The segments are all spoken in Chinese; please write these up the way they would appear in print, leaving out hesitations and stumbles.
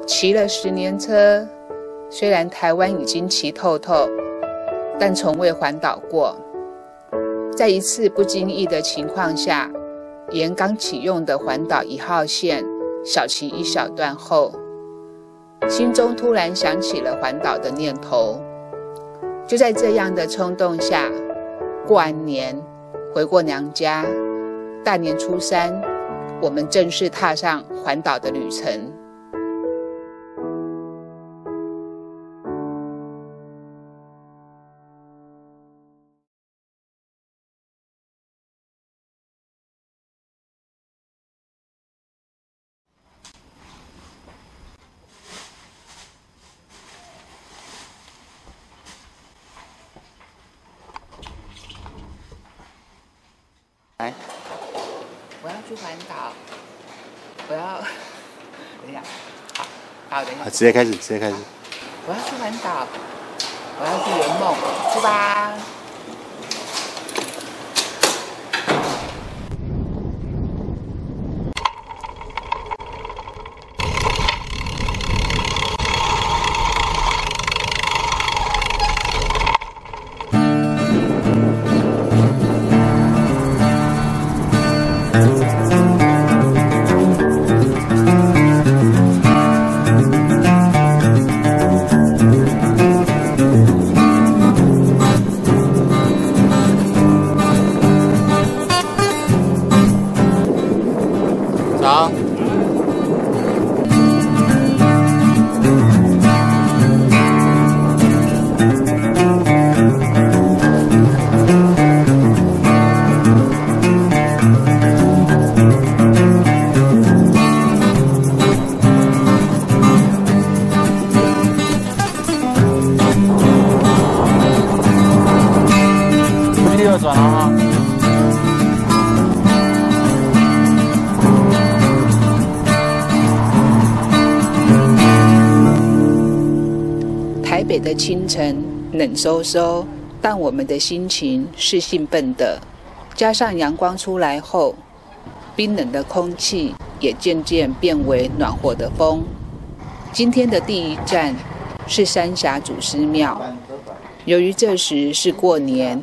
骑了10年车，虽然台湾已经骑透透，但从未环岛过。在一次不经意的情况下，沿刚启用的环岛1号线小骑一小段后，心中突然想起了环岛的念头。就在这样的冲动下，过完年回过娘家，大年初3，我们正式踏上环岛的旅程。来，我要去环岛，等一下，好，等一下，直接开始。我要去环岛，我要去圆梦，出发。好。右转了哈。台北的清晨冷飕飕，但我们的心情是兴奋的。加上阳光出来后，冰冷的空气也渐渐变为暖和的风。今天的第一站是三峡祖师庙。由于这时是过年，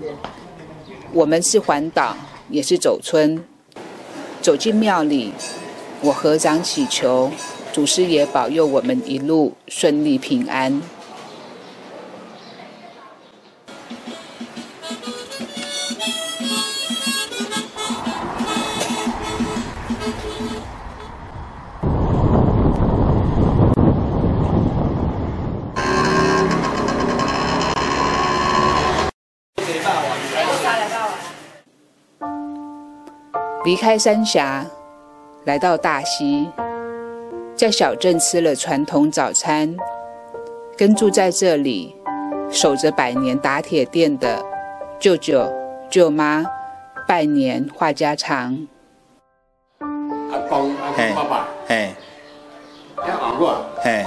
我们是环岛，也是走村。走进庙里，我合掌祈求祖师爷保佑我们一路顺利平安。离开三峡，来到大溪，在小镇吃了传统早餐，跟住在这里守着100年打铁店的舅舅舅妈拜年话家常。阿公爸爸，嘿，阿我，嘿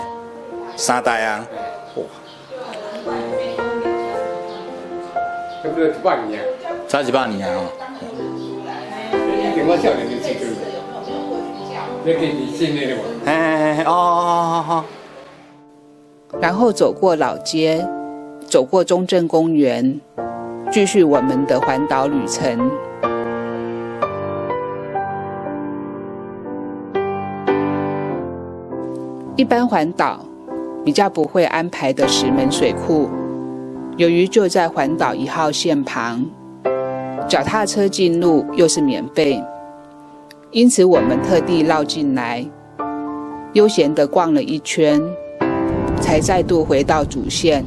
，3代啊，差不多100年，差100年啊。我少年的时阵，那个你信的嘛？哦。然后走过老街，走过中正公园，继续我们的环岛旅程。一般环岛比较不会安排的石门水库，由于就在环岛1号线旁，脚踏车进入又是免费，因此我们特地绕进来，悠闲地逛了一圈，才再度回到主线，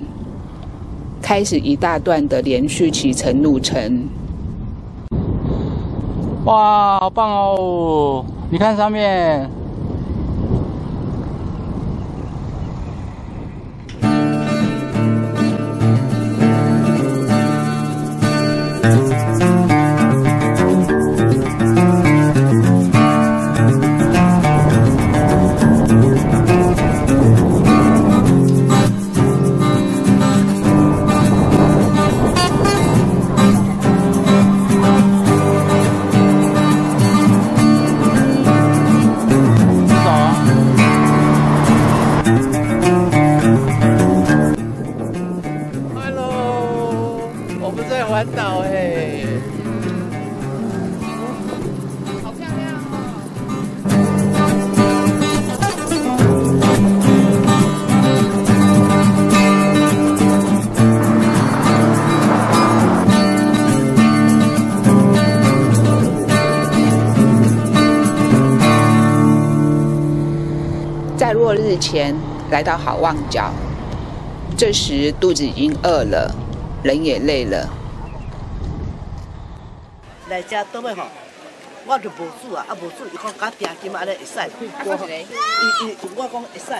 开始一大段的连续骑乘路程。哇，好棒哦！你看上面。在环岛哎。好漂亮哦！在落日前来到好望角，这时肚子已经饿了，人也累了。来遮倒尾吼，我就无煮啊，无煮伊讲加定金安尼会使。伊我讲会使，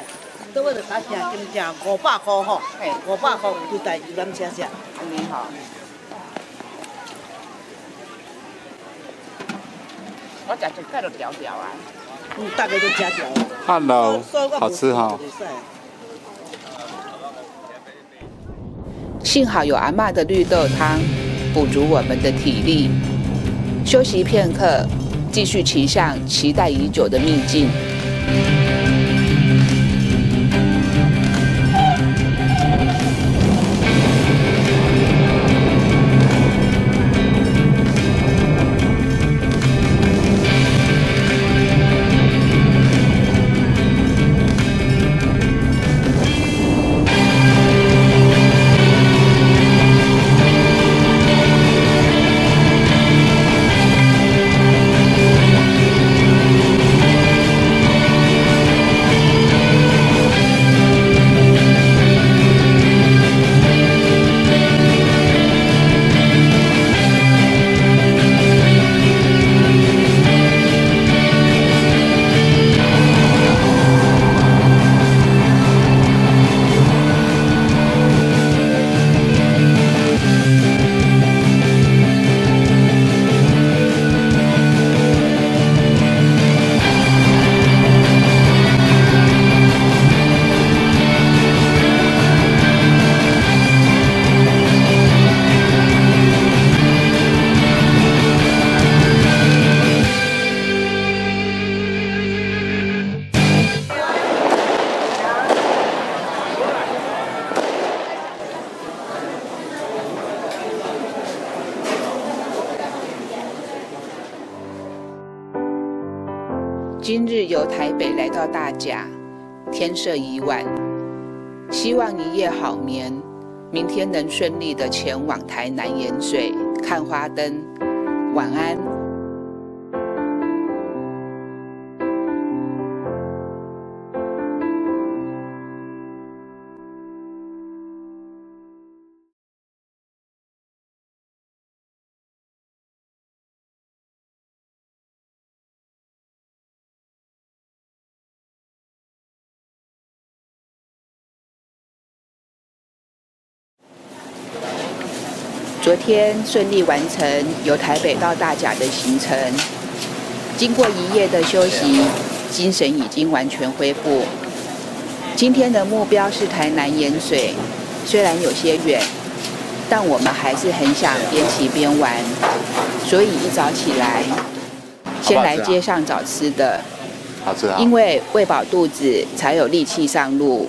倒尾就加定金正500块吼，500块对待游览车吃。安尼吼，我食一块就条条啊。大概都加掉。Hello， 好吃哈。幸好有阿嬷的绿豆汤，补足我们的体力。休息片刻，继续骑向期待已久的秘境。今日由台北来到大甲，天色已晚，希望一夜好眠，明天能顺利的前往台南盐水看花灯。晚安。昨天顺利完成由台北到大甲的行程，经过一夜的休息，精神已经完全恢复。今天的目标是台南盐水，虽然有些远，但我们还是很想边骑边玩，所以一早起来，先来街上找吃的，好吃啊！因为喂饱肚子才有力气上路。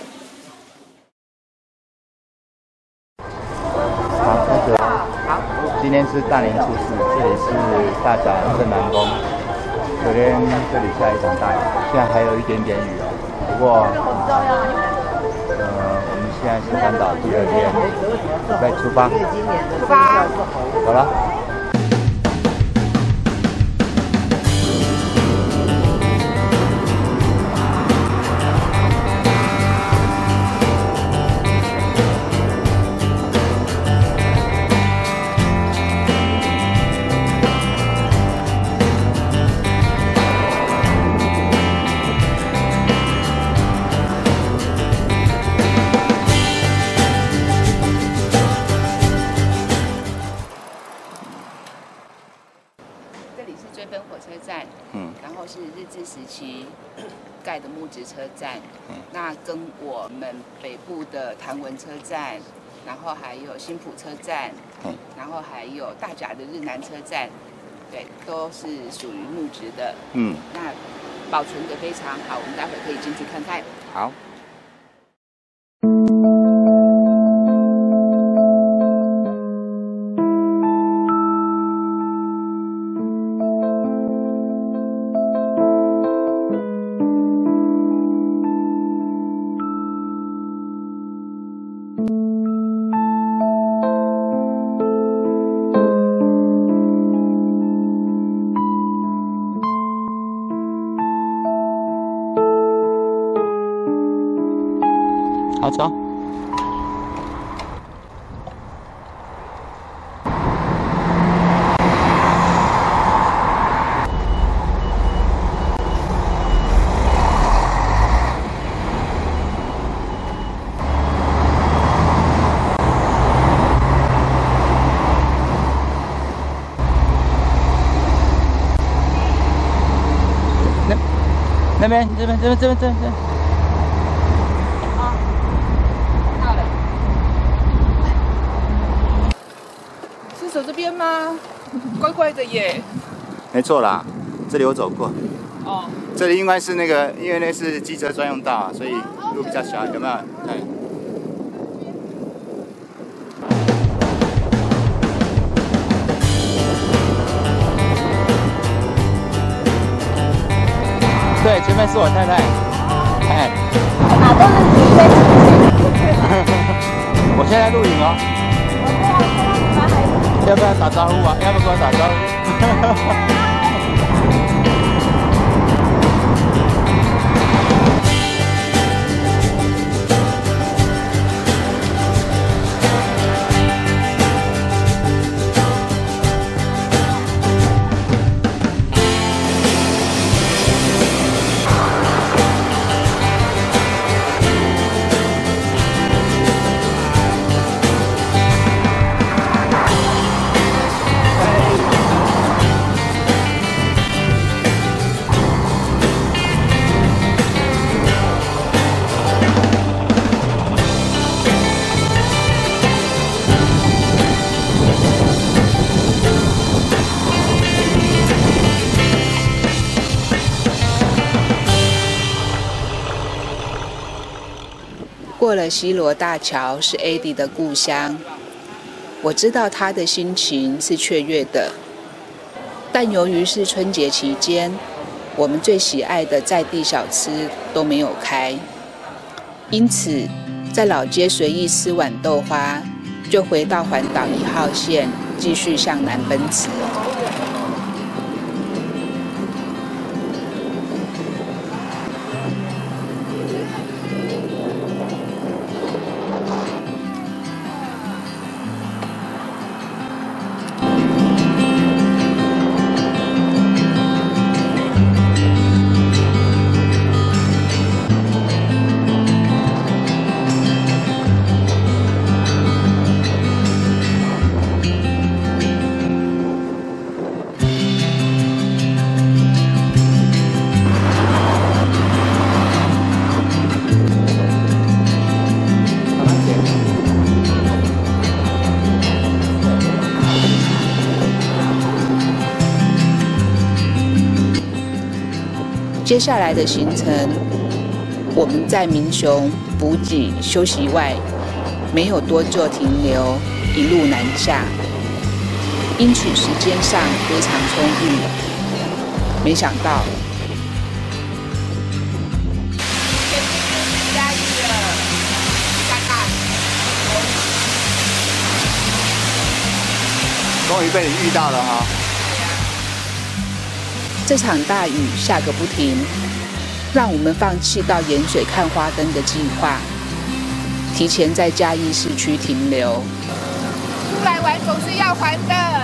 好，开始了。好，今天是大年初四，这里是大甲镇南宫。昨天这里下一场大雨，现在还有一点点雨哦。不过，我们现在是环岛第2天，准备出发。出发，走了。这里是追分火车站，然后是日治时期盖的木质车站，那跟我们北部的潭文车站，然后还有新埔车站，然后还有大甲的日南车站，对，都是属于木质的，那保存得非常好，我们待会可以进去看看。好。走。那边，这边。啊，到了。是走这边吗？怪怪的耶。没错啦，这里我走过。哦。这里应该是那个，因为那是机车专用道啊，所以路比较小，有没有？对。对，前面是我太太。哎。哪都是你在我现在录影哦。要不要打招呼啊？要不要跟我打招呼？过了西罗大桥是 Eddie 的故乡，我知道他的心情是雀跃的，但由于是春节期间，我们最喜爱的在地小吃都没有开，因此在老街随意吃碗豆花，就回到环岛1号线继续向南奔驰。接下来的行程，我们在民雄补给休息外，没有多做停留，一路南下，因此时间上非常充裕。没想到，终于被你遇到了哈！这场大雨下个不停，让我们放弃到盐水看花灯的计划，提前在嘉义市区停留。出来玩总是要还的。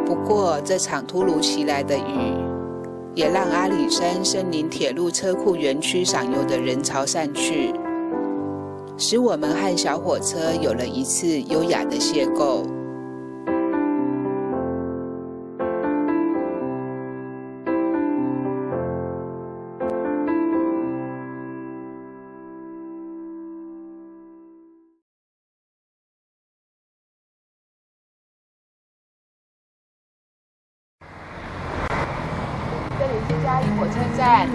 不过，这场突如其来的雨，也让阿里山森林铁路车库园区赏游的人潮散去，使我们和小火车有了一次优雅的邂逅。这里是嘉义火车站，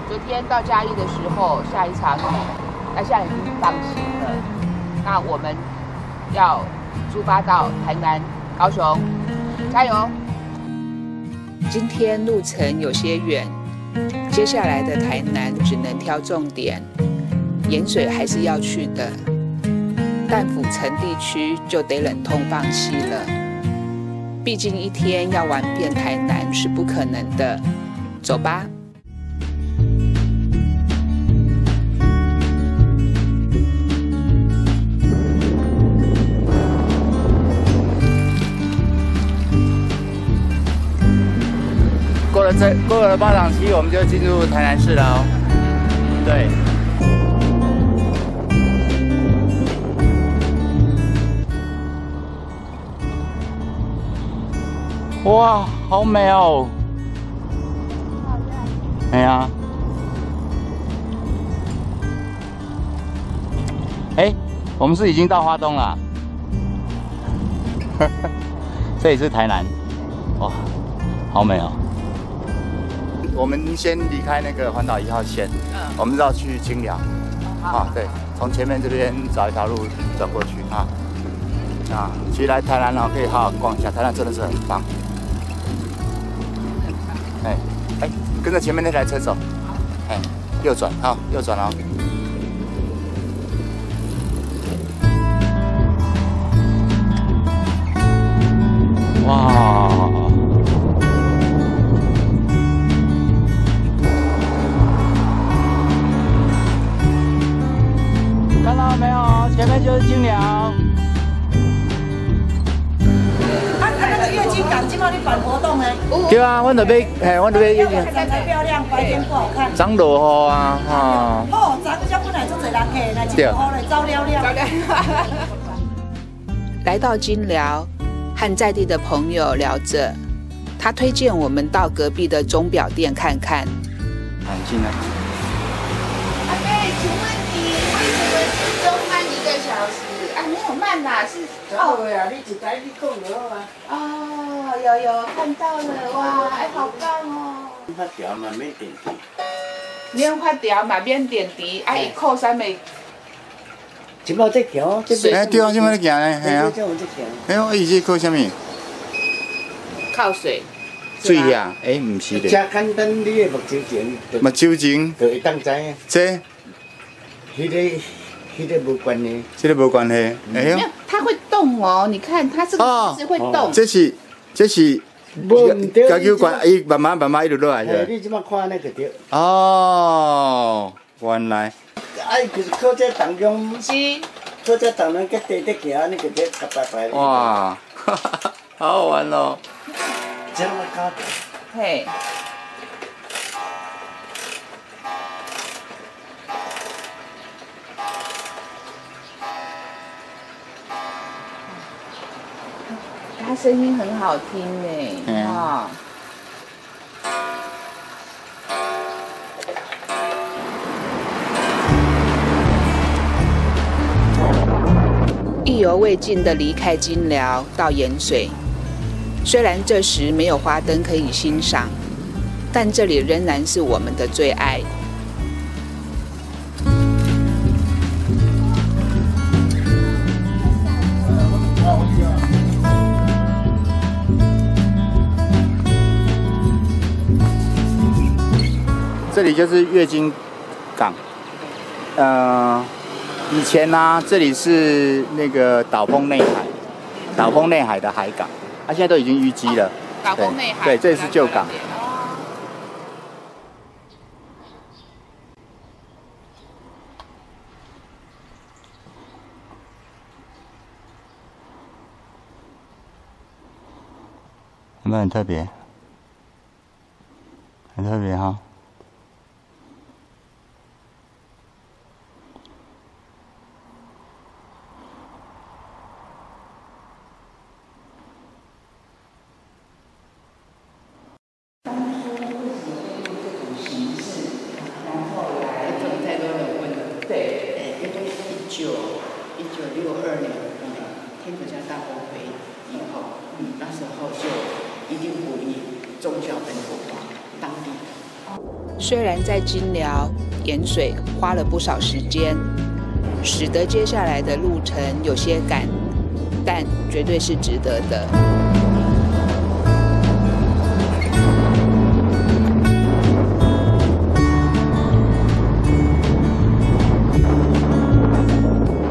昨天到嘉义的时候下一场雨，那现在已经放晴了。那我们要出发到台南、高雄，加油！今天路程有些远，接下来的台南只能挑重点，盐水还是要去的，但府城地区就得忍痛放弃了。毕竟一天要玩遍台南是不可能的，走吧。过了8场期，我们就进入台南市了哦。对。哇，好美哦！哎呀，哎，我们是已经到花东了。这里是台南，哇，好美哦！我们先离开那个环岛1号线，我们要去金寮。啊，对，从前面这边找一条路走过去啊。啊，其实来台南可以好好逛一下，台南真的是很棒。哎，跟着前面那台车走，哎，右转啊，右转哦。哇！看到没有？前面就是金寮。月经港今晚你办活动呢？对啊，我就要，我就要。长得漂亮，白天不好看。长落雨啊，哈。哦，昨只本来做侪人客，来一落雨来走了了。来到金寮，和在地的朋友聊着，他推荐我们到隔壁的钟表店看看。很近啊。阿妹，请问你为什么是钟慢1个小时？啊，没有慢啦，是哦呀，你一台你讲就好啊。哦，有看到了，哇，哎，好棒哦！发条嘛免电池，免发条嘛免电池，啊，伊扣啥物？即摆这条，哎，对啊，即摆咧行咧，系啊。哎，我意思靠啥物？靠水。水呀？哎，唔是咧。真简单，你的目睭前。目睭前。就会当知影。这。迄个无关系。这个无关系。哎呦。它会动哦，你看它这个是会动。这是。高球管，伊慢慢一路落来是。你即摆看那个对。哦，原来。哎，就是靠这当中。是。靠这当中个地行，你个这白白。哇，哈哈，好好玩哦。这么高。嘿。他声音很好听呢，啊！意犹未尽地离开金寮到盐水，虽然这时没有花灯可以欣赏，但这里仍然是我们的最爱。这里就是月经港，以前呢、这里是那个岛丰内海的海港，它、现在都已经淤积了。岛丰内海。对，这里是旧港。有没有很特别？很特别哈。1962年，天主教大崩溃以后，那时候就一定鼓励宗教本土化，当地虽然在金寮盐水花了不少时间，使得接下来的路程有些赶，但绝对是值得的。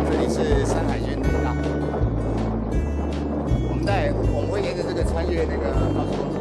这里是山海军林道，我们会沿着这个穿越那个高速公路。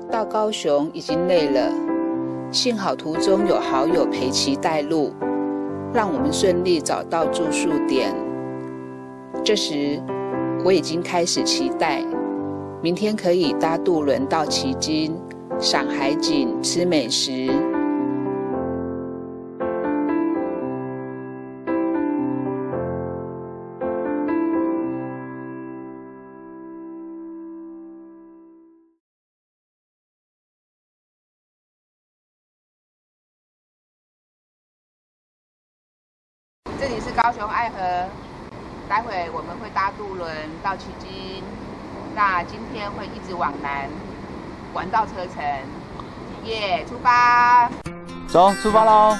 到高雄已经累了，幸好途中有好友陪骑带路，让我们顺利找到住宿点。这时我已经开始期待明天可以搭渡轮到旗津，赏海景、吃美食。这里是高雄爱河，待会我们会搭渡轮到旗津，那今天会一直往南，玩到车城，耶！出发！走，出发喽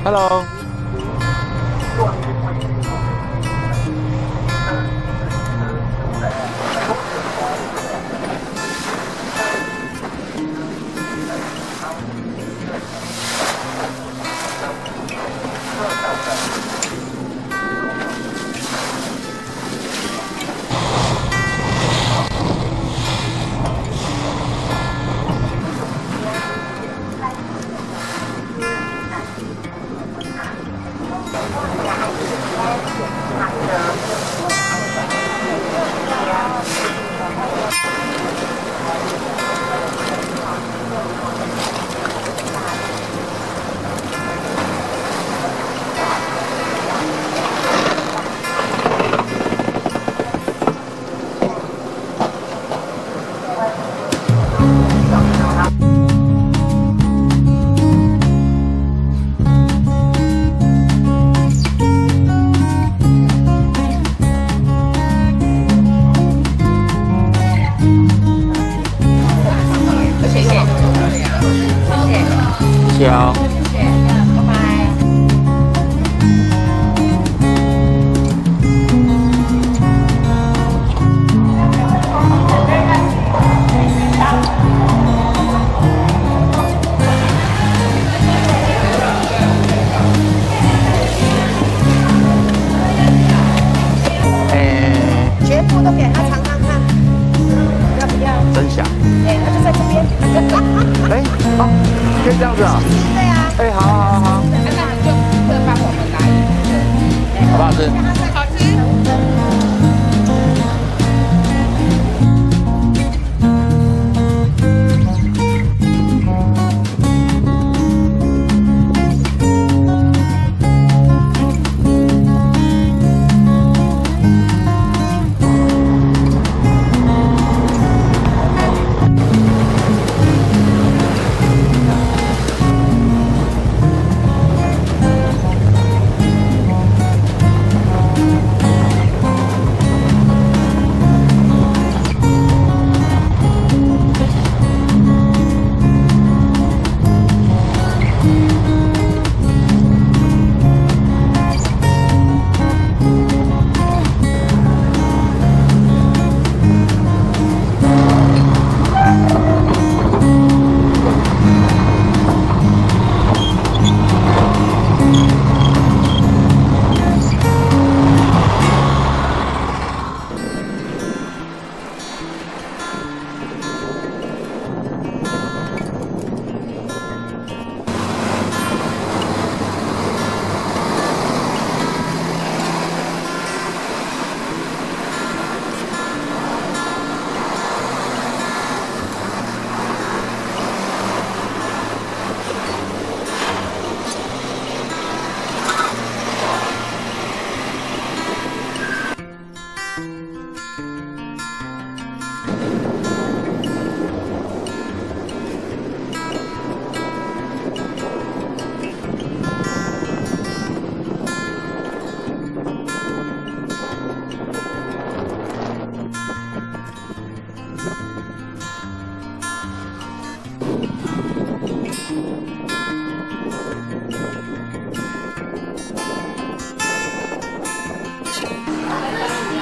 ！Hello。哎，好好好，那你就帮我们拿一个，好不好吃？好吃。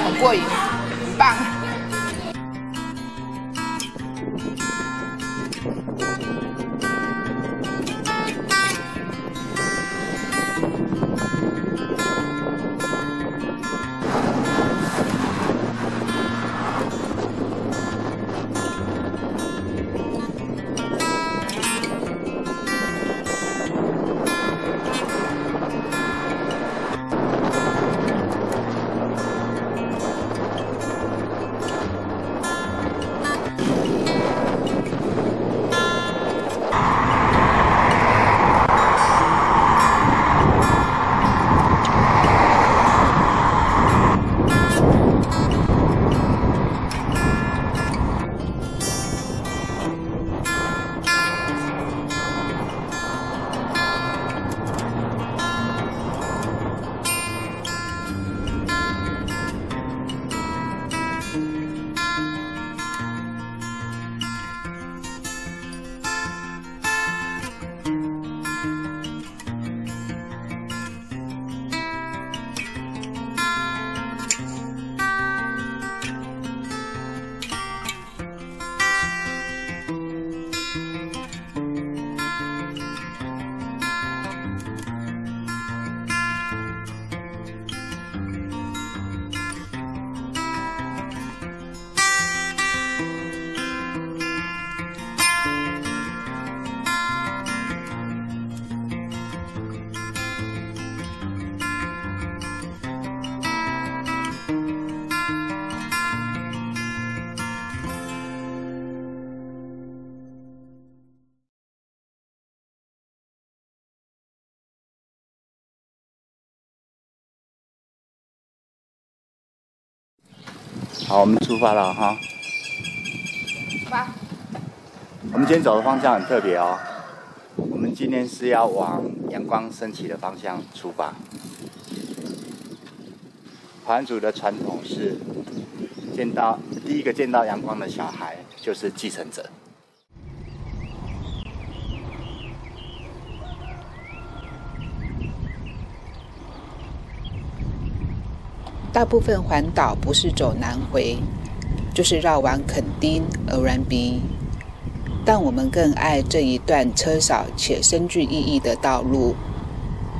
很过瘾，很棒。好，我们出发了哈。出发。我们今天走的方向很特别哦。我们今天是要往阳光升起的方向出发。排湾族的传统是第一个见到阳光的小孩就是继承者。大部分环岛不是走南回，就是绕往垦丁、鹅銮鼻，但我们更爱这一段车少且深具意义的道路，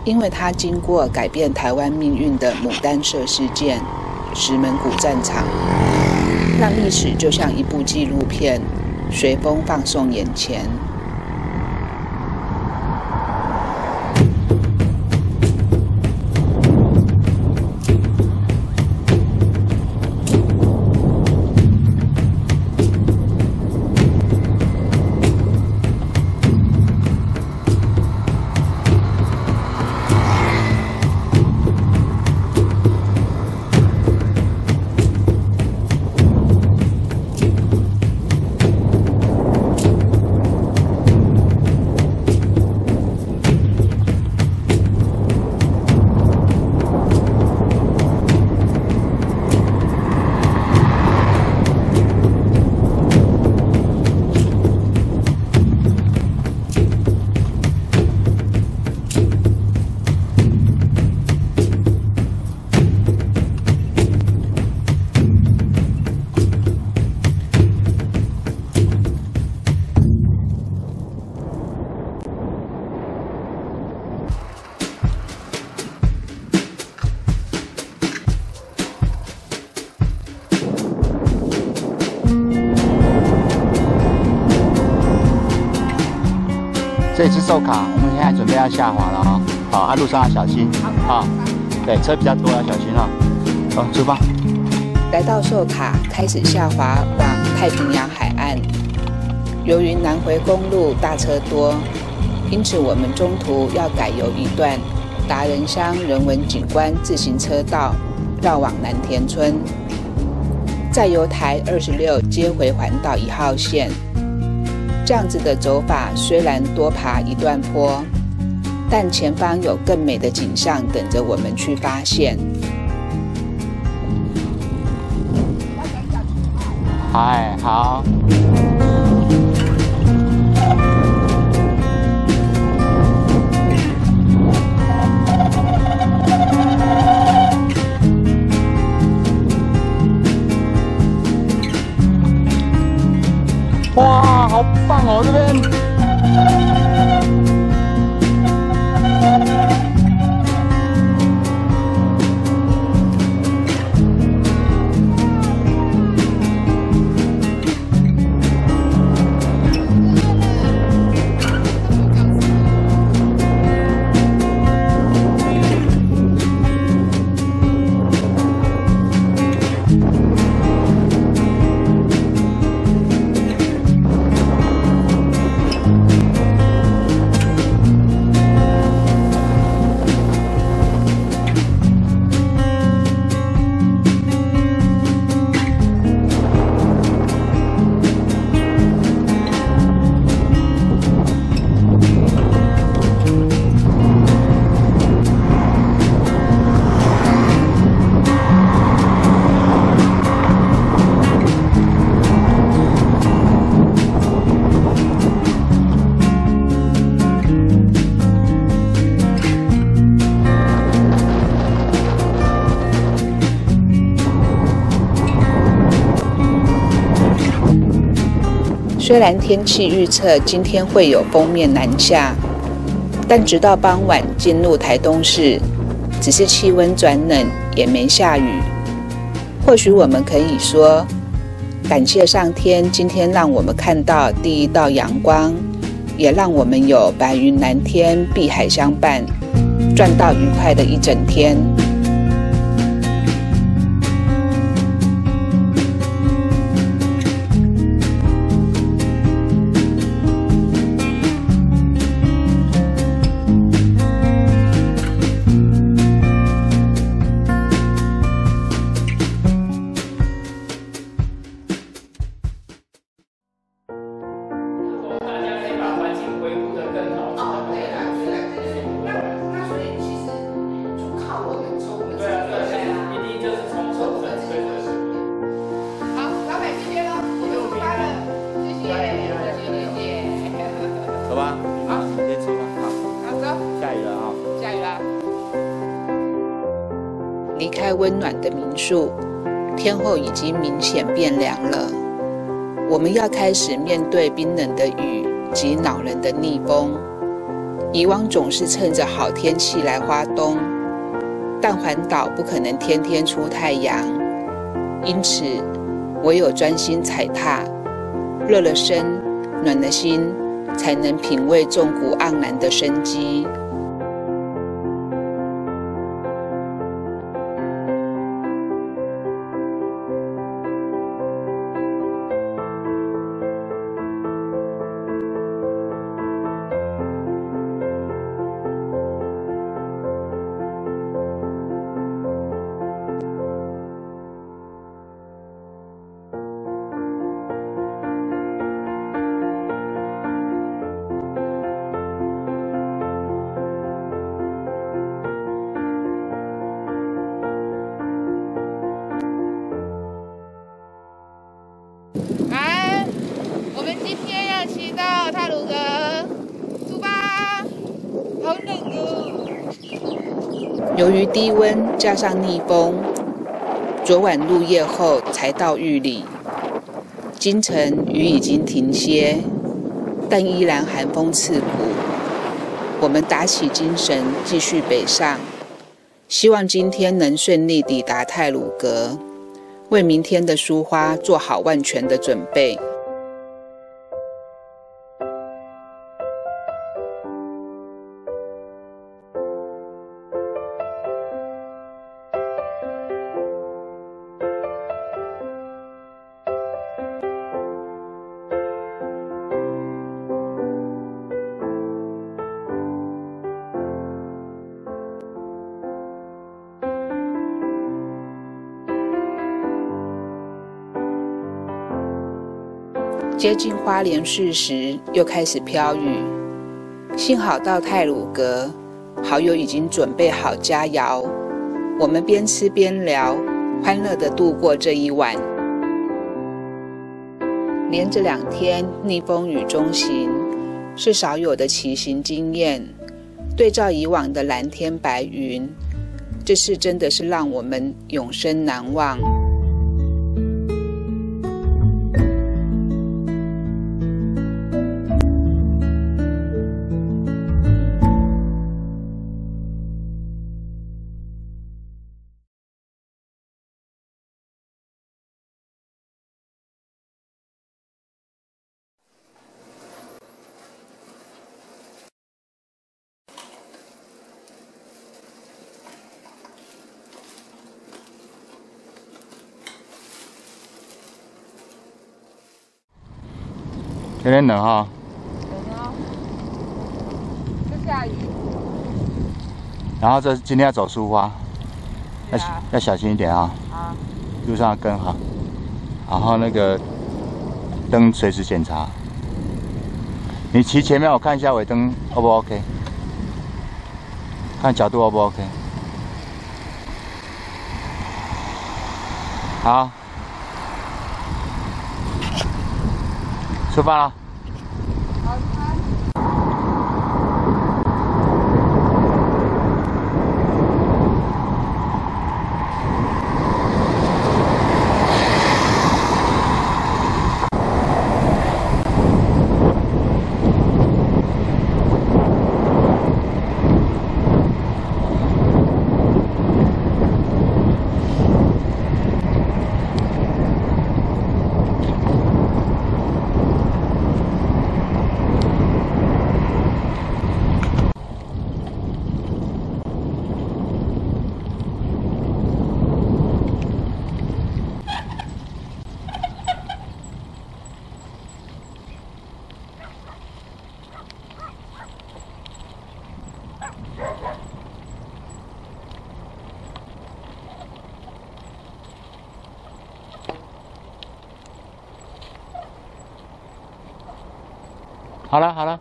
因为它经过改变台湾命运的牡丹社事件、石门古战场，让历史就像一部纪录片，随风放送眼前。这里是寿卡，我们现在准备要下滑了哦。好，啊，路上要小心啊。对，车比较多，要小心哦。好，出发。来到寿卡，开始下滑往太平洋海岸。由于南回公路大车多，因此我们中途要改游一段达人乡人文景观自行车道，绕往南田村，再由台26接回环岛1号线。这样子的走法虽然多爬一段坡，但前方有更美的景象等着我们去发现。嗨，好。哇，好棒哦，这边。虽然天气预测今天会有锋面南下，但直到傍晚进入台东市，只是气温转冷，也没下雨。或许我们可以说，感谢上天今天让我们看到第一道阳光，也让我们有白云蓝天、碧海相伴，赚到愉快的一整天。走吧，好，先出发，好，走，下雨了啊，下雨了。离开温暖的民宿，天候已经明显变凉了。我们要开始面对冰冷的雨及恼人的逆风。以往总是趁着好天气来花东，但环岛不可能天天出太阳，因此唯有专心踩踏，热了身，暖了心，才能品味纵谷盎然的生机。我们今天要骑到太鲁阁，出发，好冷哦。由于低温加上逆风，昨晚入夜后才到玉里。今晨雨已经停歇，但依然寒风刺骨。我们打起精神继续北上，希望今天能顺利抵达太鲁阁，为明天的抒花做好万全的准备。接近花莲市时，又开始飘雨。幸好到太鲁阁，好友已经准备好佳肴，我们边吃边聊，欢乐地度过这一晚。连着2天逆风雨中行，是少有的骑行经验。对照以往的蓝天白云，这次真的是让我们永生难忘。有点冷哈。冷哦，就下雨。然后今天要走苏花，要小心一点啊。啊。路上要跟好，然后那个灯随时检查。你骑前面，我看一下尾灯 O 不 OK？ 看角度 O 不 OK？ 好。 出发了。好，好了好了。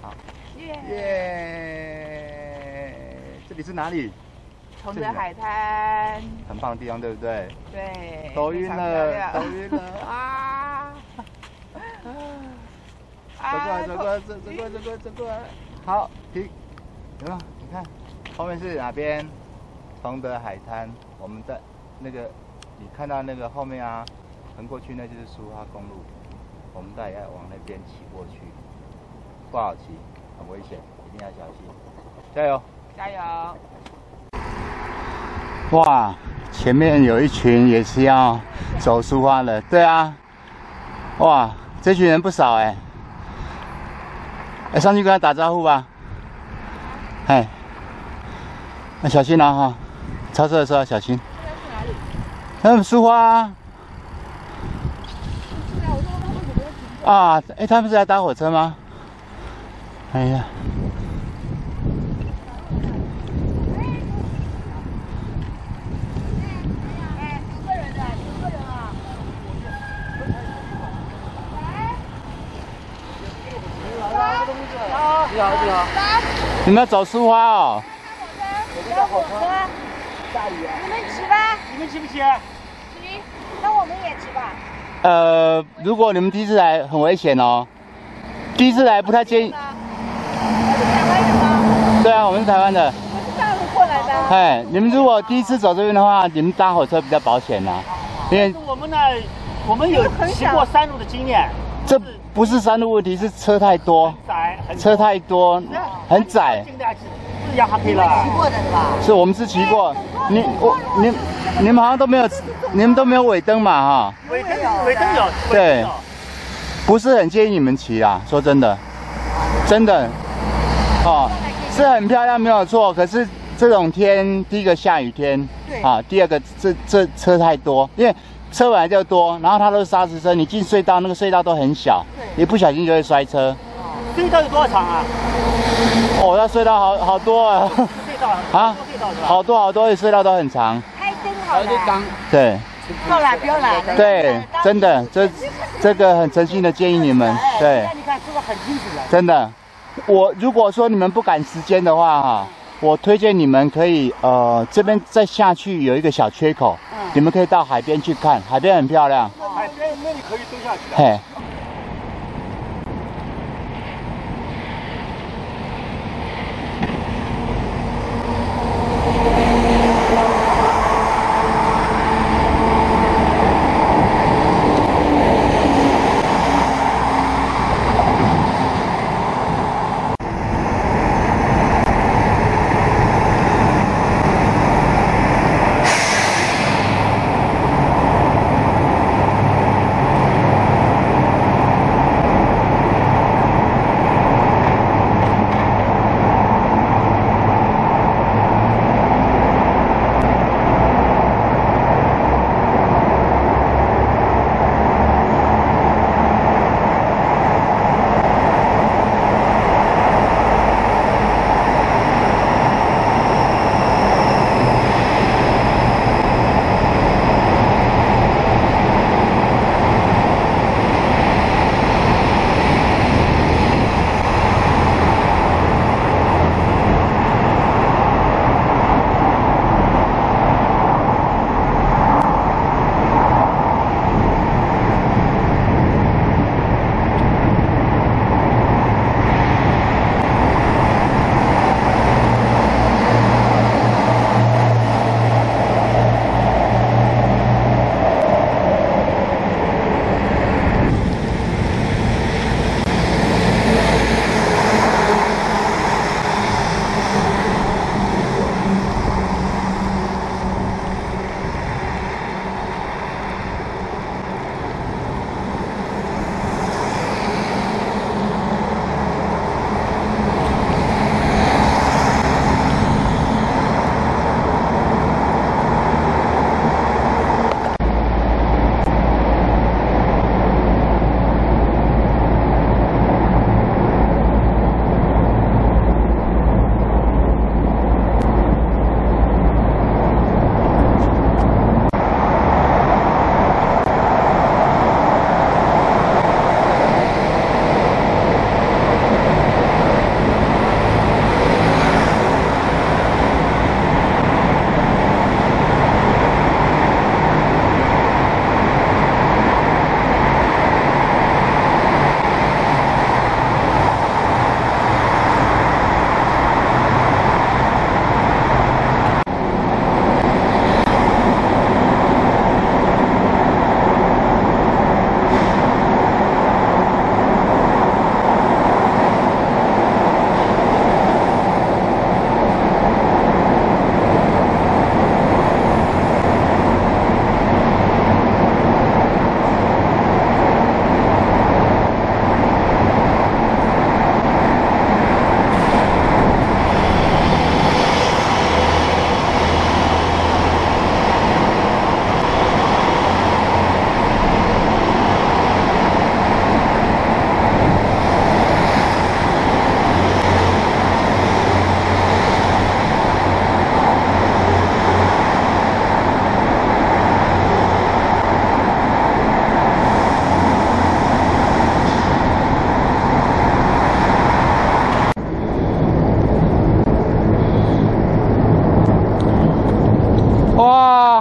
好，耶！这里是哪里？崇德海滩。很棒的地方，对不对？对。头晕了，头晕了啊！走过来，走过来，走过来，走过来，走过来。好，停。有没有？你看。 后面是哪边？崇德海滩。我们在那个，你看到那个后面啊，横过去那就是苏花公路。我们再要往那边骑过去，不好骑，很危险，一定要小心。加油！加油！哇，前面有一群也是要走苏花的，对啊。哇，这群人不少哎。上去跟他打招呼吧。哎。 那小心啊哈！超车的时候要小心。那苏花啊！哎，他们是来搭火车吗？哎呀！你好，你好。你们要走苏花哦？ 搭火车，下雨啊！你们骑吧？你们骑不骑？骑，那我们也骑吧。如果你们第一次来，很危险哦。第一次来不太建议。你是台湾人吗？对啊，我们是台湾的。我是大陆过来的。哎，你们如果第一次走这边的话，你们搭火车比较保险呐。因为我们呢，我们有骑过山路的经验。这不是山路问题，是车太多。车太多，很窄。 是亚哈可以了，骑过的是吧？是我们是骑过，你们好像都没有，你们都没有尾灯嘛哈？尾灯有，对，不是很建议你们骑啦，说真的，真的，哦，是很漂亮没有错，可是这种天，第一个下雨天，啊，第二个这车太多，因为车本来就多，然后它都是砂石车，你进隧道那个隧道都很小，一不小心就会摔车，隧道有多长啊？哦，那隧道好多啊！隧道啊，好多，隧道都很长。开灯好了。对。不要来，不要来。对，真的，这个很诚心的建议你们，对。你看说的很清楚了。真的，如果说你们不赶时间的话哈，我推荐你们可以这边再下去有一个小缺口，你们可以到海边去看，海边很漂亮。海边那里可以蹲下去的。嘿。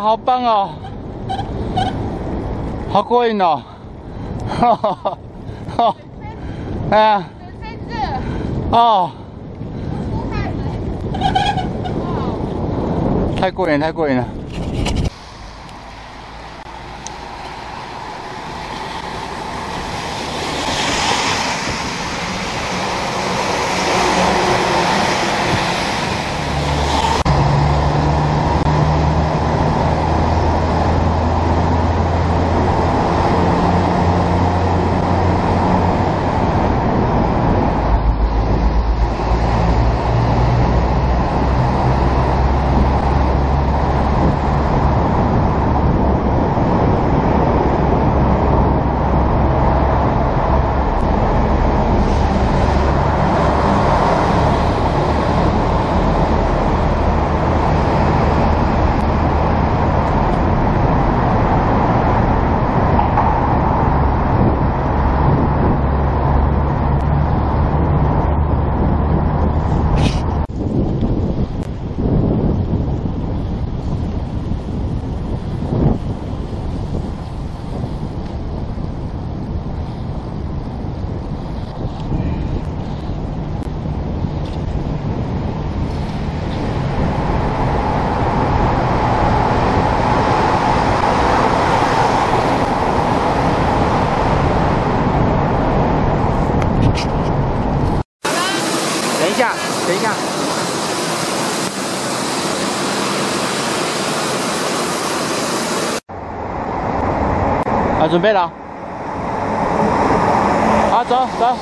好棒哦，好过瘾哦，哈哈哈，哈，哎呀，哦，太过瘾，太过瘾了。好，准备了。好，走走。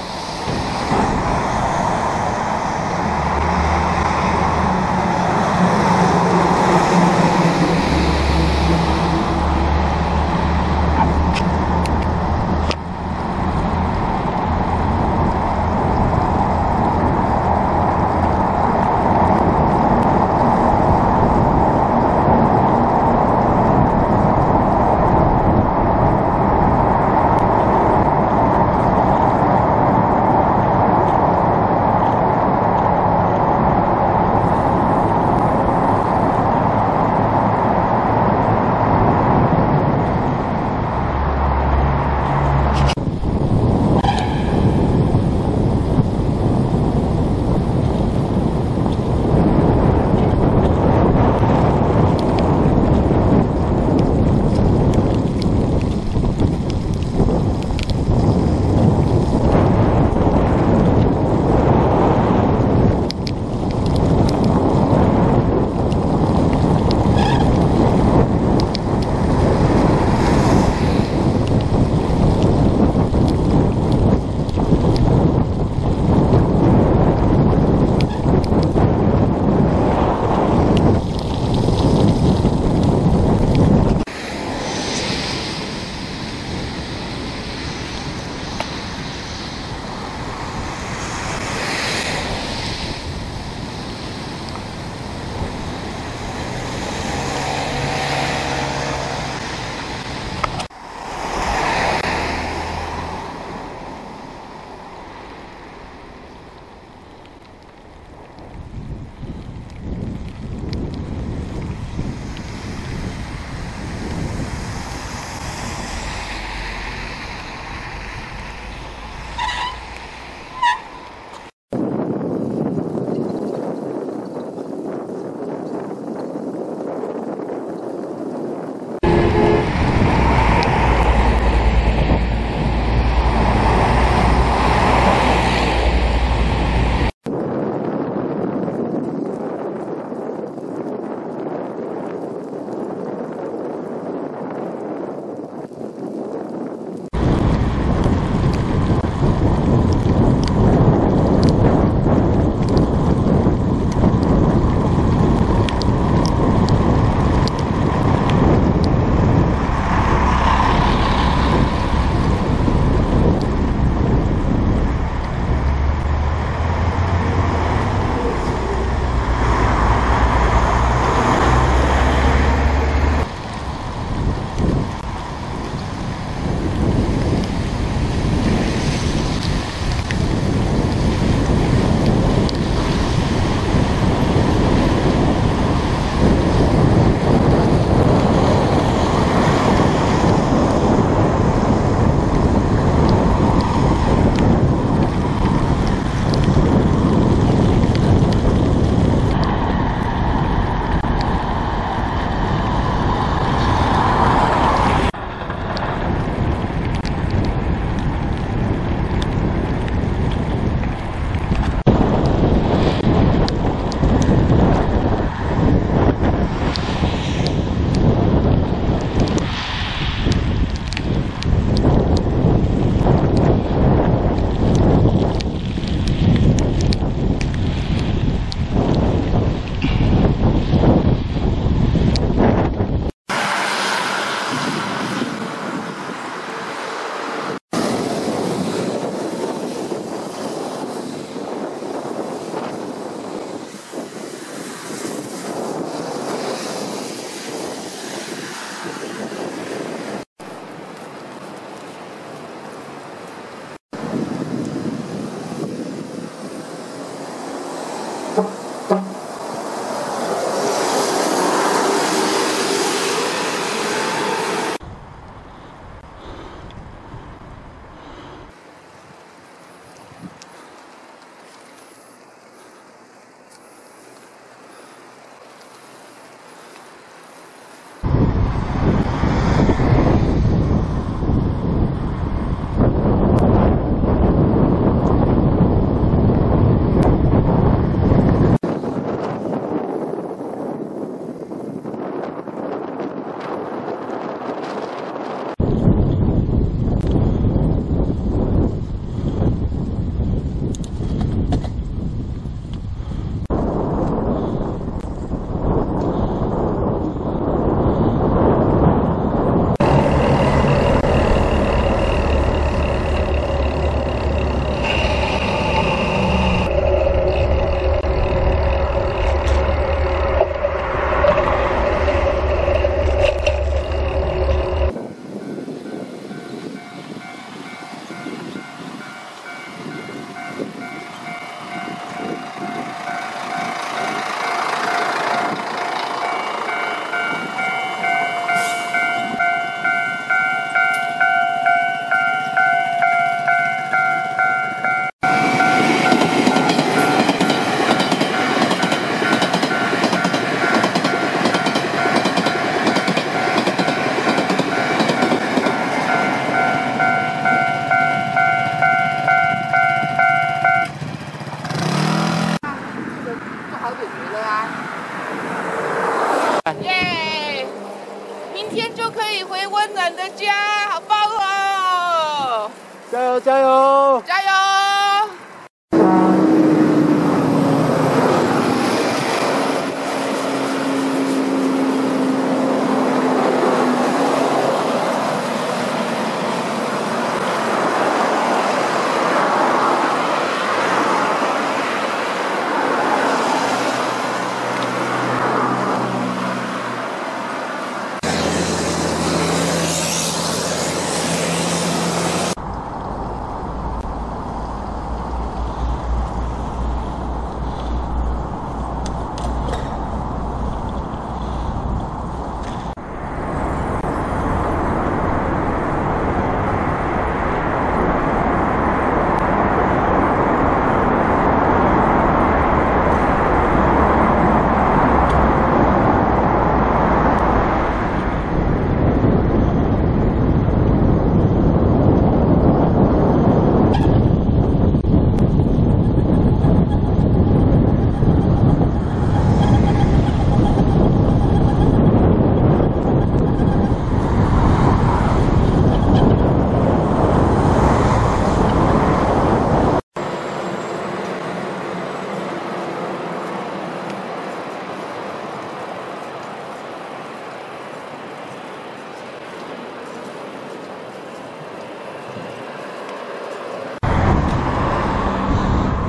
以回温暖的家，好棒哦！加油加油！加油！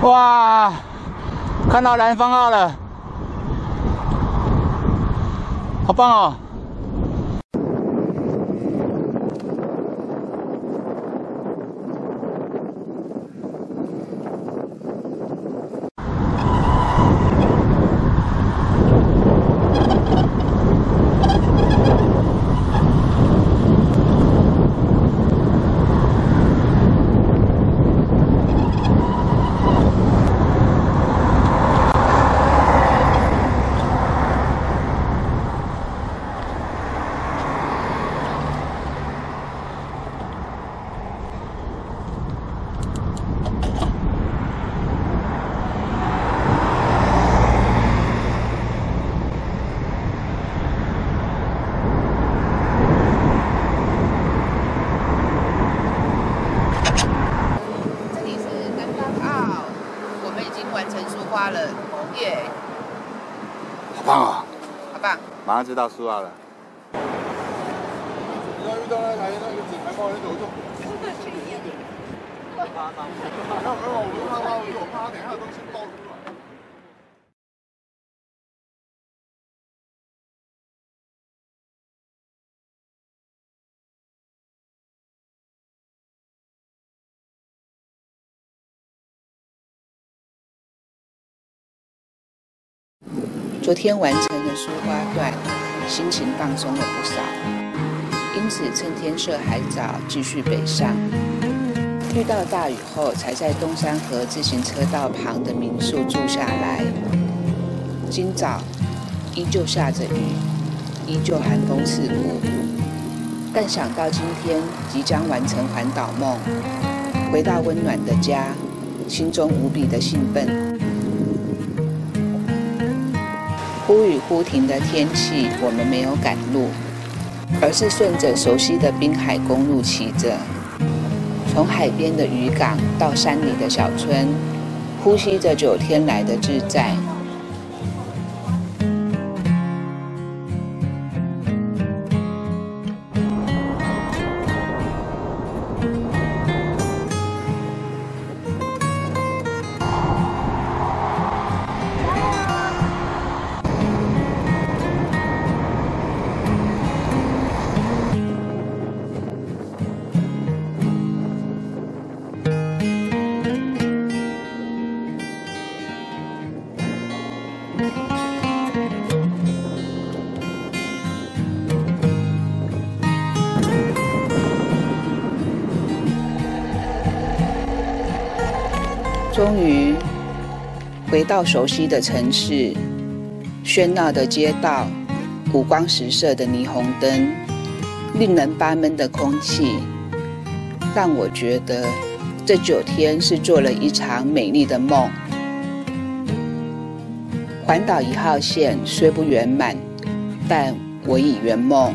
哇，看到南方澳了，好棒哦！耶，好棒哦！好棒！马上就到苏澳了。你要遇到那台那个警察报那个，我就真的去一点。没有，我不怕他，我怕他等一下东西爆出来。昨天完成了苏花段，心情放松了不少，因此趁天色还早，继续北上。遇到大雨后，才在东山河自行车道旁的民宿住下来。今早依旧下着雨，依旧寒风刺骨，但想到今天即将完成环岛梦，回到温暖的家，心中无比的兴奋。忽雨忽停的天气，我们没有赶路，而是顺着熟悉的滨海公路骑着，从海边的渔港到山里的小村，呼吸着9天来的自在。终于回到熟悉的城市，喧闹的街道，五光十色的霓虹灯，令人发闷的空气，让我觉得这9天是做了一场美丽的梦。环岛1号线虽不圆满，但我已圆梦。